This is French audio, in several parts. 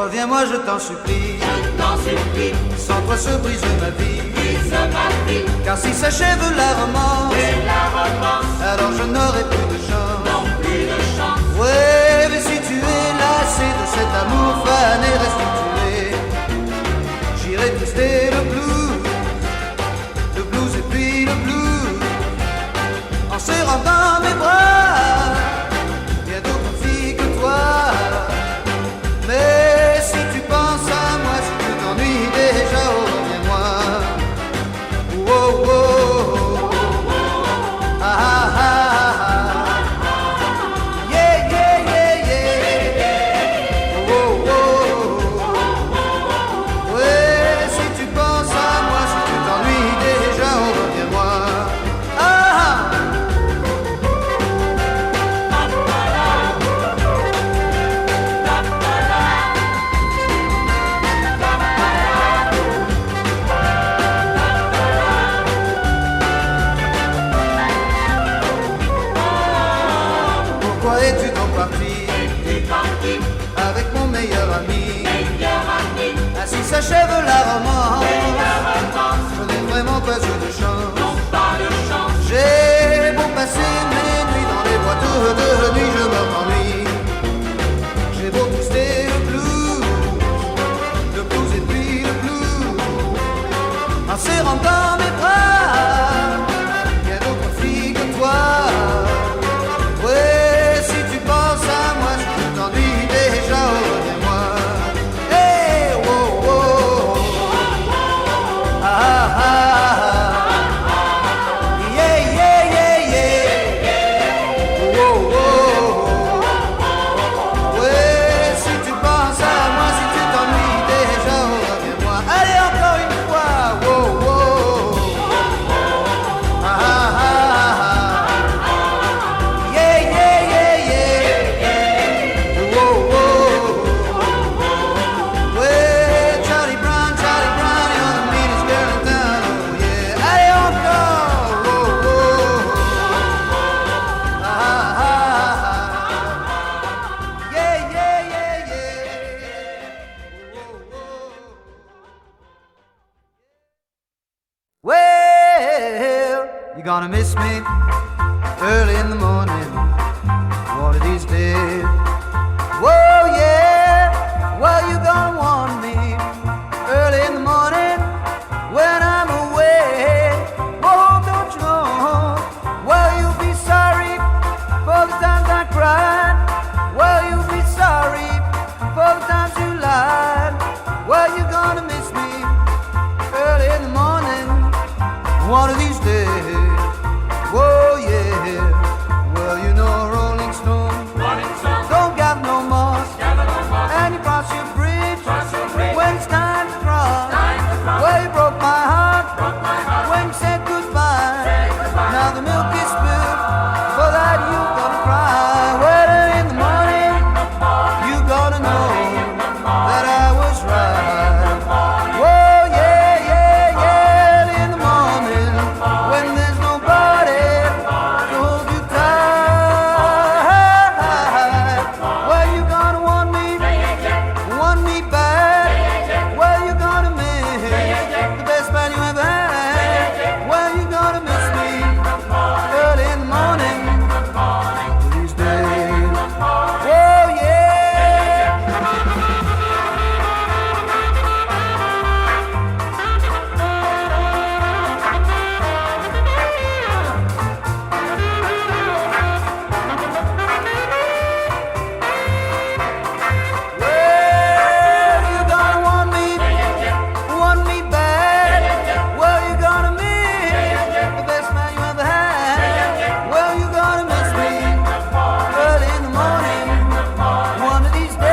Reviens-moi, je t'en supplie. Sans toi se brise ma vie. Car si s'achève la romance, alors je n'aurai plus de chance. Ouais, mais si tu es lassé de cet amour fan et restitué, j'irai twister le blues et puis le blues, en serrant dans mes bras. Bien d'autres filles que toi. Mais si tu penses à moi, si tu t'ennuies déjà, oh reviens-moi. Oh oh oh, ah ah ah, yeah yeah yeah yeah, oh oh oh, ouais, si tu penses à moi, si tu t'ennuies déjà, oh reviens-moi. Ah ah. Pourquoi es-tu donc parti avec mon meilleur ami? Ainsi s'achève la romance. Je n'ai vraiment pas eu de chance. J'ai beau passer mes nuits dans les boîtes de nuit, je m'ennuie. J'ai beau twister le blues et puis le blues, en serrant dans mes bras. Bien d'autres filles que toi. Ouais, si tu penses à moi, si tu t'ennuies déjà, oh reviens-moi. Hey, oh, oh, ah, ah, ah, yeah, yeah, yeah, yeah, oh, oh, ouais, si tu penses à moi, si tu t'ennuies déjà, oh reviens-moi. Allez, encore une fois, oh, oh, ah, ah, ah, yeah, yeah, yeah, yeah, oh, oh, ouais, Charlie Brown, you're the meanest girl in town, oh yeah. Allez, encore, oh, oh, ah, ah, ah, yeah, yeah, yeah, yeah, oh, oh. Well, you're gonna miss me early in the morning, one of these days. Whoa, yeah, well, you're gonna want me early in the morning when I'm away. Whoa, don't you know? Well, you'll be sorry for the times I cried. Well, you'll be sorry for the times you lied. Well, you're gonna miss me early in the morning, one of these days. Whoa, yeah. Well, you know a Rolling Stone don't got no moss, and you cross your bridge when it's time to cross. Well, you broke my heart when you said goodbye. Now the milk is spilled, for that you gonna cry. Well, in the morning you gonna know that I was right. Whoa, yeah, yeah, yeah. In the morning when there's nobody to hold you tight. Well, you gonna want me back. Well, you gonna miss the best man you ever had. Well, you gonna miss me early in the morning these days. Oh yeah. Well, you gonna want me back. Well, you gonna miss the best man you ever had. Well, you gonna miss me early in the morning, one of these days.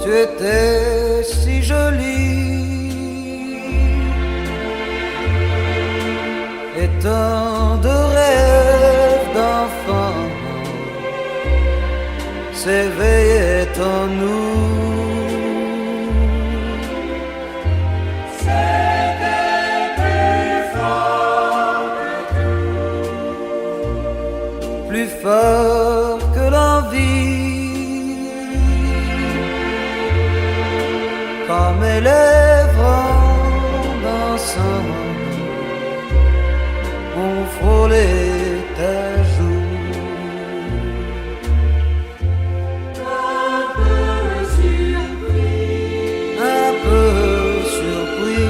Tu étais si jolie et tant de rêves d'enfant s'éveillaient en nous. plus fort que l'envie. Quand mes lèvres en dansant ont frôlé ta joue, un peu surpris,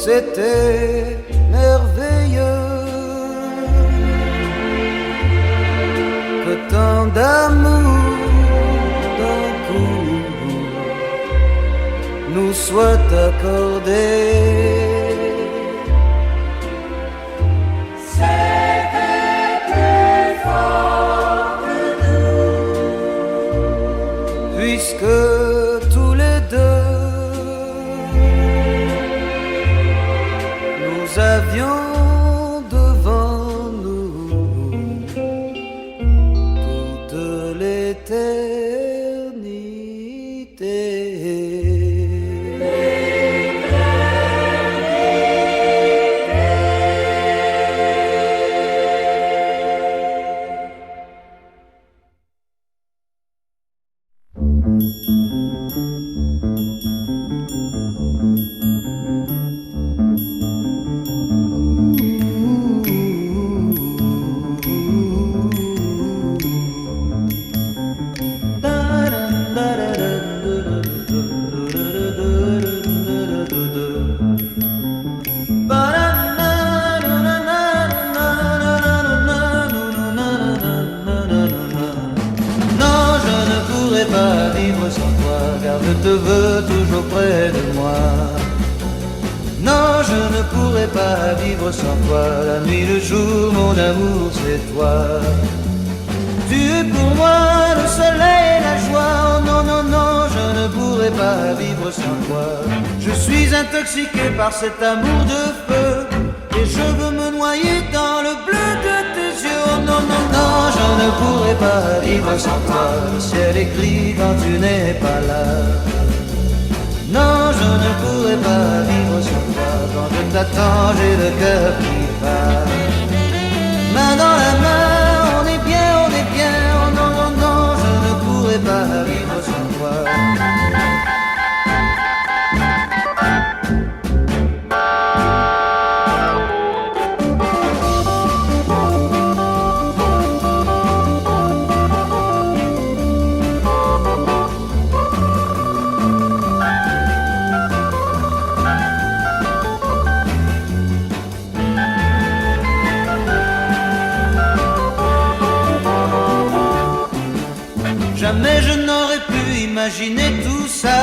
c'était merveilleux que tant d'amour d'un coup nous soit accordé. C'était plus fort que nous, puisque tous les deux nous avions devant nous toute l'éternité. Je te veux toujours près de moi. Non, je ne pourrais pas vivre sans toi. La nuit, le jour, mon amour, c'est toi. Tu es pour moi le soleil et la joie. Oh non, non, non, je ne pourrais pas vivre sans toi. Je suis intoxiqué par cet amour de feu et je veux me noyer dans le bleu de tes yeux. Oh non, non, non, je ne pourrais pas vivre sans toi. Le ciel est gris quand tu n'es pas là. Non, je ne pourrais pas vivre sans toi. Quand je t'attends, j'ai le cœur qui bat. Main dans la main, on est bien, on est bien. Oh non, non, non, je ne pourrais pas vivre sans toi. Jamais je n'aurais pu imaginer tout ça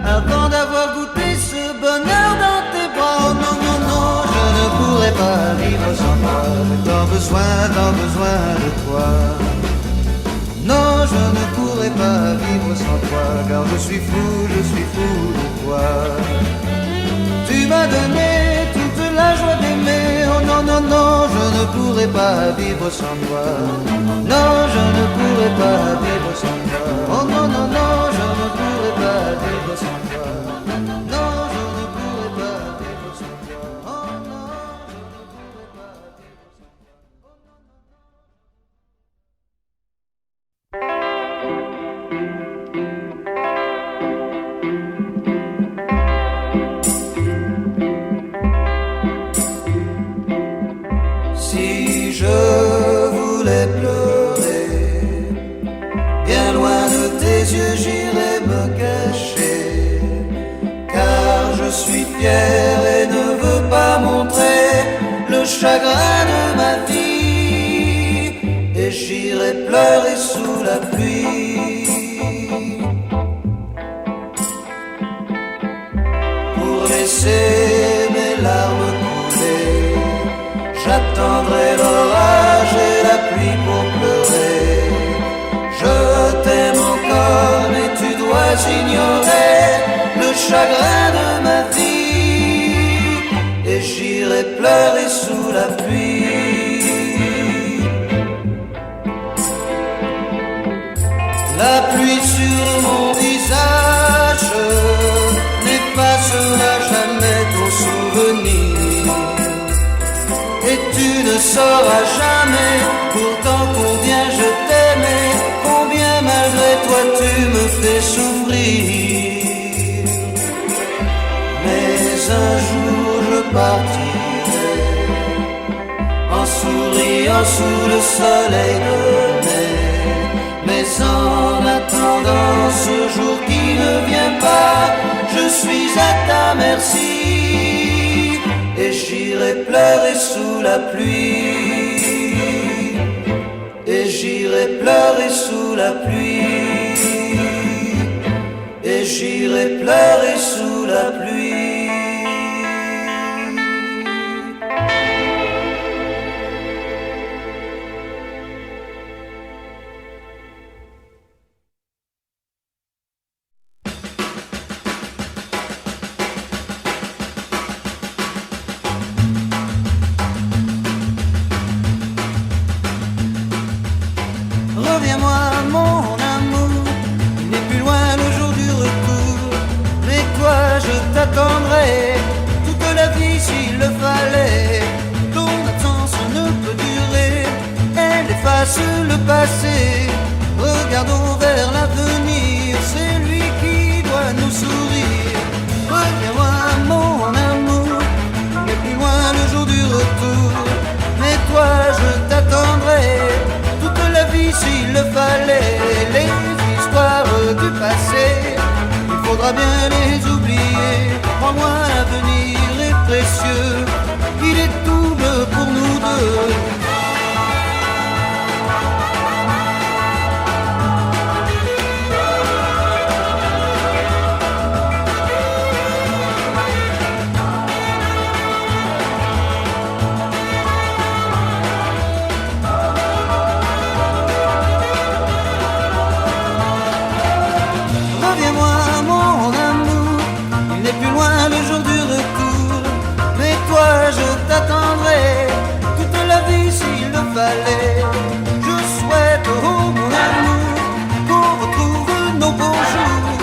avant d'avoir goûté ce bonheur dans tes bras. Oh non, non, non, je ne pourrais pas vivre sans toi. J'ai tant besoin de toi. Non, je ne pourrais pas vivre sans toi, car je suis fou de toi. Tu m'as donné toute la joie d'aimer. Oh non, non, non, je ne pourrais pas vivre sans toi. Non, je ne pourrais pas vivre sans toi. Oh non, non, non, je ne pourrais pas vivre sans toi. Non, je ne pourrais pas vivre sans toi. Oh non, je ne pourrais pas vivre sans toi. Si je voulais pleurer, bien loin de tes yeux j'irai me cacher, car je suis fier et ne veux pas montrer chagrin de ma vie, et j'irai pleurer sous la pluie. Pour laisser mes larmes couler, j'attendrai l'orage et la pluie pour pleurer. Je t'aime encore, mais tu dois ignorer le chagrin de ma vie, et j'irai pleurer sous la pluie. La pluie sur mon visage n'effacera jamais ton souvenir, et tu ne sauras jamais pourtant combien je t'aimais, combien malgré toi tu me fais souffrir. Mais un jour je partirai en souriant sous le soleil de mai. Mais en attendant ce jour qui ne vient pas, je suis à ta merci, et j'irai pleurer sous la pluie, et j'irai pleurer sous la pluie, et j'irai pleurer sous la pluie. Reviens-moi mon amour, il n'est plus loin le jour du retour, mais toi je t'attendrai toute la vie s'il le fallait. Ton absence ne peut durer, elle efface le passé. Regardons vers l'avenir, c'est lui qui doit nous sourire. Reviens-moi mon amour, il n'est plus loin le jour du retour, mais toi je t'attendrai toute la vie s'il le fallait. Les histoires du passé, il faudra bien les oublier. Crois-moi, l'avenir est précieux, il est double pour nous deux. Reviens-moi mon amour, il n'est plus loin le jour du retour, mais toi je t'attendrai toute la vie s'il le fallait. Je souhaite, oh mon amour, qu'on retrouve nos beaux jours.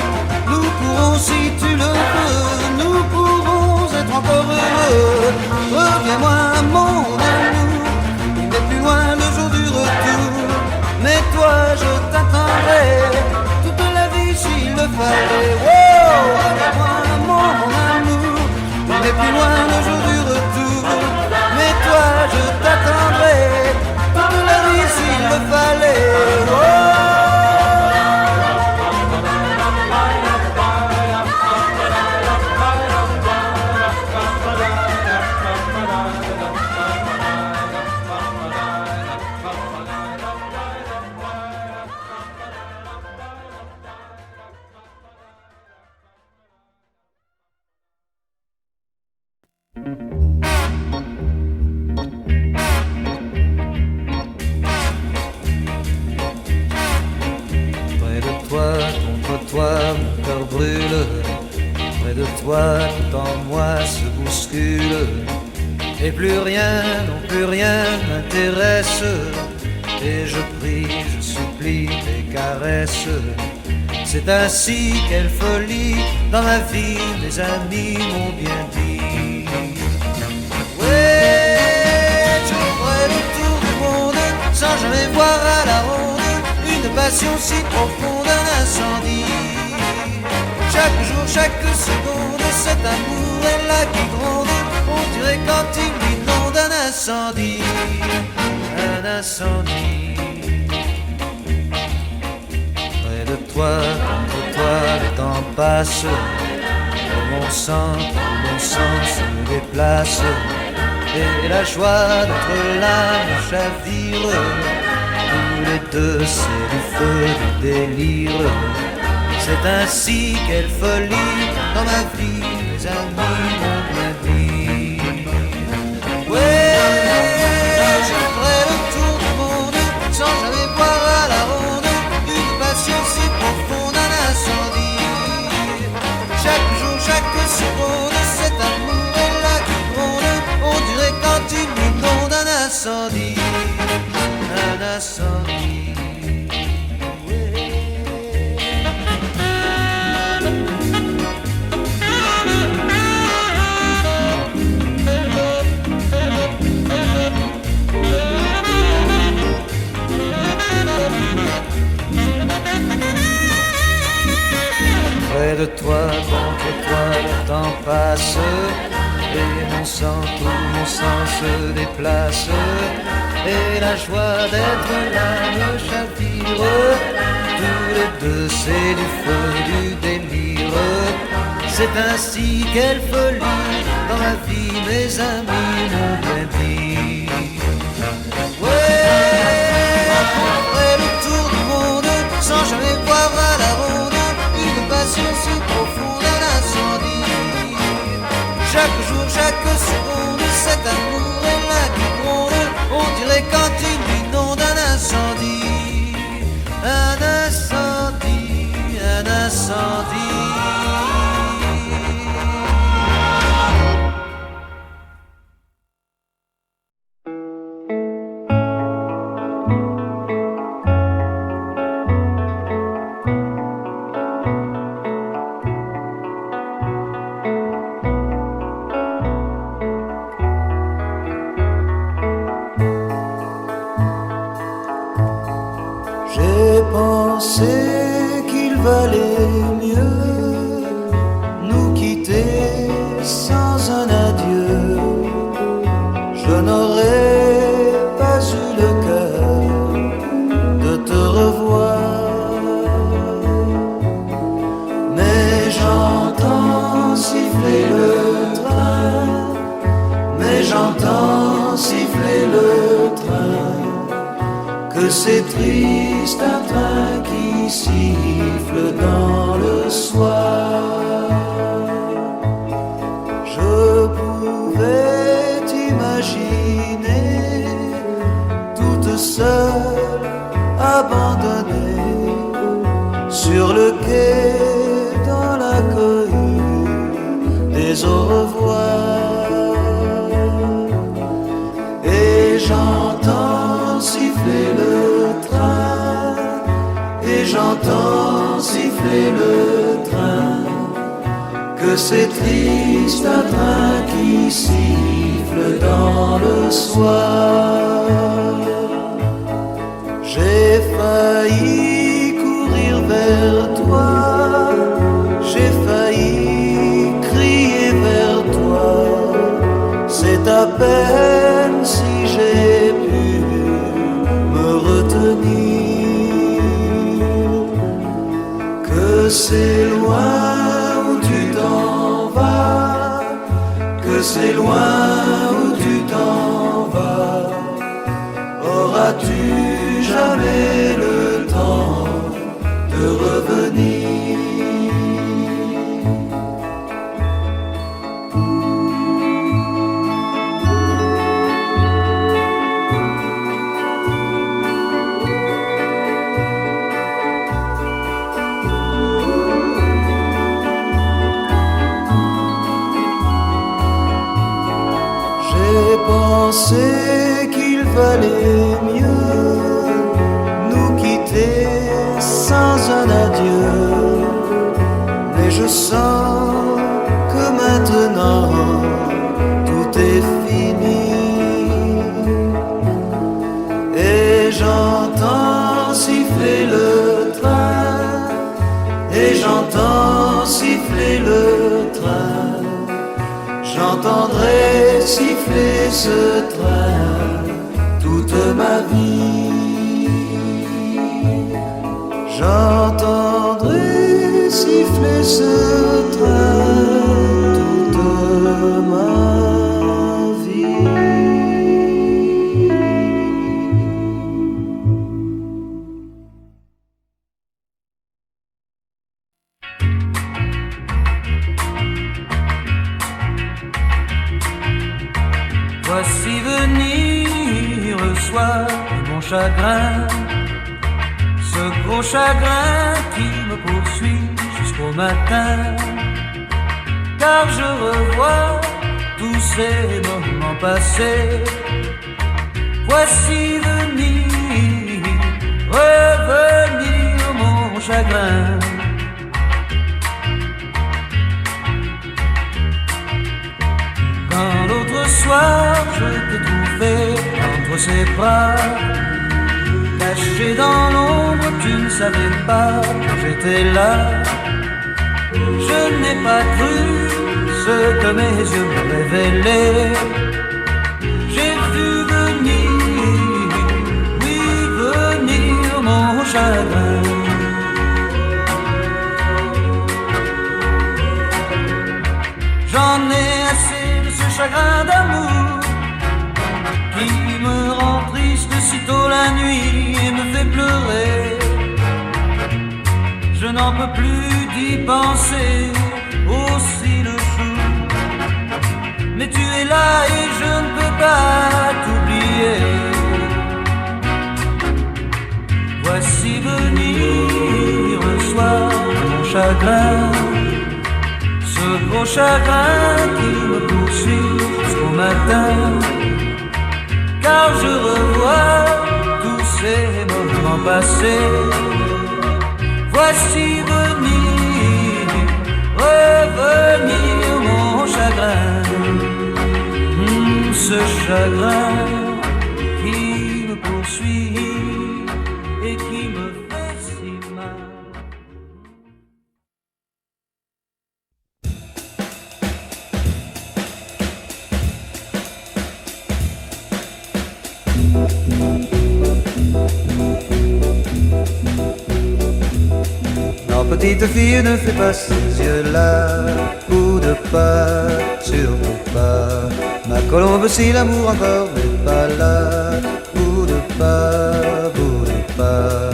Nous pourrons, si tu le veux, nous pourrons être encore heureux. Reviens-moi mon amour, il n'est plus loin le jour du retour, mais toi je t'attendrai toute la vie s'il le fallait. Oh, reviens-moi mon amour, il n'est plus loin le jour du retour, mais toi je t'attendrai toute la vie s'il le fallait. Oh. Près de toi, contre toi, mon cœur brûle. Près de toi, tout en moi se bouscule. Et plus rien, non plus rien m'intéresse. Et je prie, je supplie tes caresses. C'est ainsi, quelle folie, dans ma vie, mes amis m'ont bien dit. Ouais, je ferai le tour du monde, sans jamais voir à la ronde une passion si profonde, un incendie. Chaque jour, chaque seconde, cet amour est là qui gronde. On dirait quand il inonde un incendie, un incendie. Près de toi, contre toi, le temps passe. Mon sang se déplace. et la joie d'être là me chavire. Tous les deux c'est du feu, du délire. C'est ainsi quelle folie dans ma vie, mes amis m'ont bien dit. Ouais, je ferai le tour du monde sans jamais voir à la ronde une passion si profonde, un incendie. Chaque jour, chaque seconde, cet amour est là qui gronde. On dirait quand il m'inonde un incendie, un incendie. Près de toi, contre toi, le temps passe et mon sang, tout mon sang se déplace. Et la joie d'être là me chavire. Tous les deux c'est du feu, du délire. C'est ainsi quelle folie dans ma vie, mes amis m'ont bien dit. Ouais, on ferait le tour du monde sans jamais voir à la ronde une passion si profonde, un incendie. Chaque jour, chaque seconde, cet amour est là qui gronde. On dirait quand il m'inonde un incendie, un incendie, un incendie. J'ai pensé qu'il valait mieux nous quitter sans un adieu. Je n'aurais pas eu le cœur de te revoir, mais j'entends siffler le train, mais j'entends siffler le train. Que c'est triste un train qui siffle dans le soir. Je pouvais t'imaginer toute seule, abandonnée sur le quai dans la cohue des au revoir. Et j'entends siffler le train, et j'entends siffler le train. Que c'est triste un train qui siffle dans le soir. J'ai failli courir vers toi, j'ai failli crier vers toi. C'est à peine si j'ai pu me retenir. Que c'est loin où tu t'en vas, que c'est loin où tu t'en vas. Auras-tu jamais le temps de revenir? J'ai pensé qu'il valait mieux nous quitter sans un adieu, mais je sens que maintenant tout est fini. Et j'entends siffler le train, et j'entends siffler le train. J'entendrai siffler ce train toute ma vie. J'entendrai siffler ce train toute ma vie. venir le soir mon chagrin, ce gros chagrin qui me poursuit jusqu'au matin, car je revois tous ces moments passés. Voici venir, revenir mon chagrin. Quand l'autre soir je t'ai trouvé entre ses bras, caché dans l'ombre, tu ne savais pas que j'étais là. Je n'ai pas cru ce que mes yeux me révélaient. J'ai vu venir, oui venir mon chagrin. J'en ai assez de ce chagrin d'amour qui me rend triste sitôt la nuit et me fait pleurer. Je n'en peux plus d'y penser aussi le jour. Mais tu es là et je ne peux pas t'oublier. Voici venir le soir mon chagrin, ce gros chagrin qui me poursuit jusqu'au matin, car je revois tous ces moments passés. Voici venir, revenir mon chagrin, ce chagrin qui me poursuit et qui me fait si mal. Non, petite fille, ne fais pas ces yeux-là, coup de pas, surtout pas. Ma colombe, si l'amour encore n'est pas là, bout de pas, bout de pas.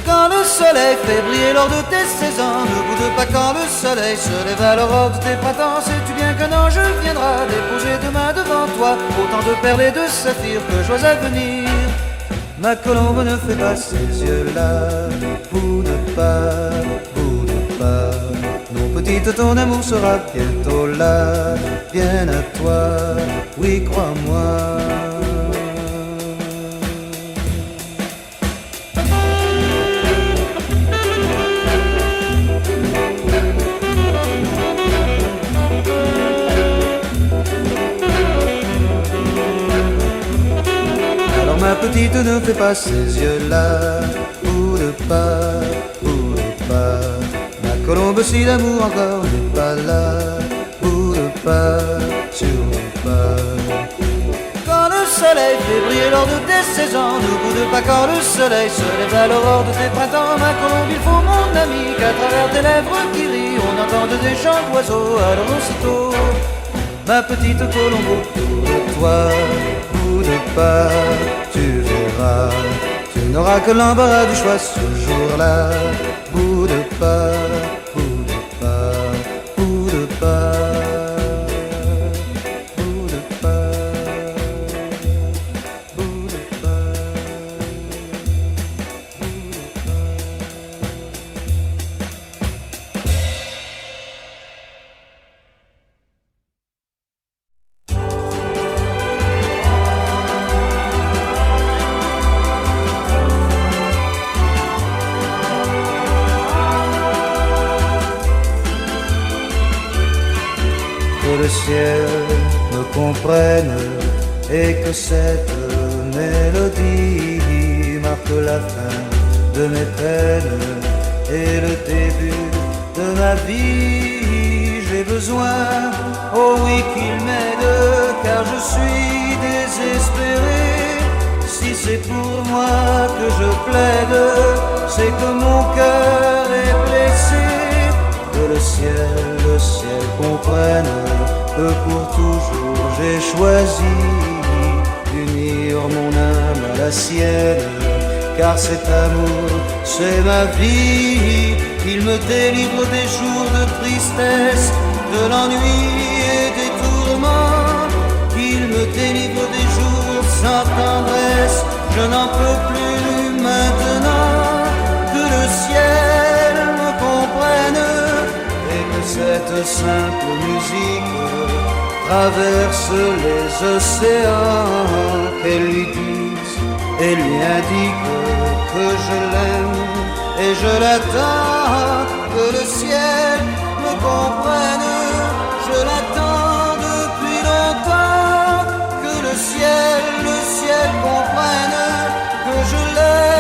Quand le soleil fait briller lors de tes 16 ans, ne boude pas quand le soleil se lève à l'aurore de tes printemps. Sais-tu bien qu'un ange viendra déposer demain devant toi autant de perles et de saphirs que joies à venir. Ma colombe, ne fais pas ces yeux-là, bout de pas, bout de pas. Non, petite, ton amour sera bientôt là, bien à toi, oui, crois-moi. Alors ma petite, ne fais pas ces yeux-là, bout de pas, bout de pas. Ma colombe, si l'amour encore n'est pas là, bout de pas, sûrement pas. Quand le soleil fait briller lors de tes 16 ans, ne boude pas quand le soleil se lève à l'aurore de tes printemps. Ma colombe, il faut mon ami qu'à travers tes lèvres qui rient, on entende des chants d'oiseaux. Alors aussitôt, ma petite colombe, autour de toi, bout de pas, tu verras, tu n'auras que l'embarras du choix ce jour-là. Bout de pas, bout de pas, bout de pas, bout de pas, bout de pas, que le ciel me comprenne et que cette mélodie marque la fin de mes peines et le début de ma vie. J'ai besoin, oh oui, qu'il m'aide, car je suis désespéré. Si c'est pour moi que je plaide, c'est que mon cœur est blessé. Que le ciel comprenne que pour toujours j'ai choisi d'unir mon âme à la sienne, car cet amour c'est ma vie. Il me délivre des jours de tristesse, de l'ennui et des tourments. Il me délivre des jours sans tendresse. Je n'en peux plus maintenant que le ciel me comprenne et que cette simple musique traverse les océans, qu'elle lui dise et lui indique que je l'aime et je l'attends, que le ciel me comprenne, je l'attends depuis longtemps, que le ciel comprenne que je l'aime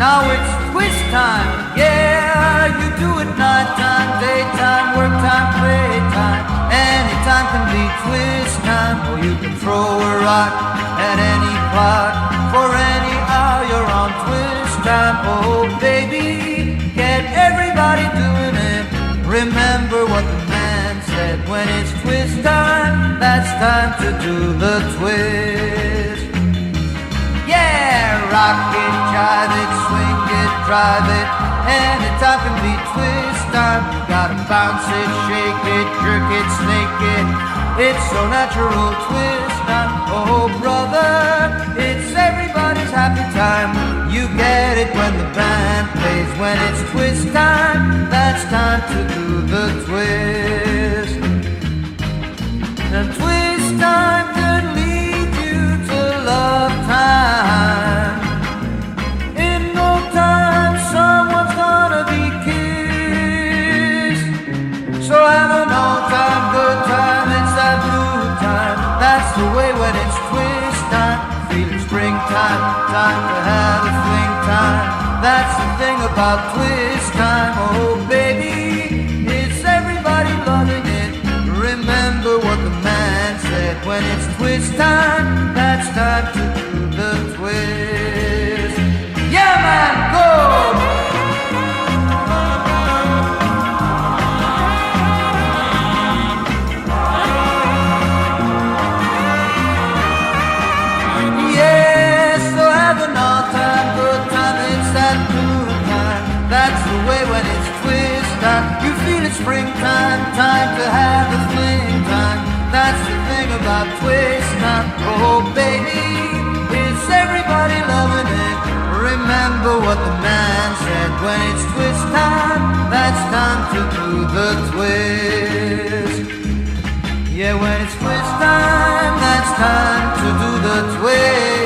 Now it's twist time, yeah, you do it nighttime, daytime, work time, playtime. Anytime can be twist time, or you can throw a rock at any clock. For any hour you're on twist time, oh baby, get everybody doing it. Remember what the man said, when it's twist time, that's time to do the twist. Yeah, rock it, jive it, swing it, drive it. Anytime can be twist time. You gotta bounce it, shake it, jerk it, snake it. It's so natural, twist time. Oh brother, it's everybody's happy time. You get it when the band plays. When it's twist time, that's time to do the twist. And twist time can lead you to love time. In no time, someone's gonna be kissed. So have an old time, good time, it's that blue time. That's the way when it's twist time. Feeling springtime, time to have a fling time. That's the thing about twist time, oh baby, it's everybody loving it. Remember what the man said, when it's twist time, that's time to do the twist. Yeah man, go! Yeah, so have an all time, good time, it's that blue time. That's the way when it's twist time. You feel it's springtime, time to have a fling time. That's the thing about twist time, oh baby, it's everybody loving it. Remember what the man said, when it's twist time, that's time to do the twist. Yeah, when it's twist time, that's time to do the twist.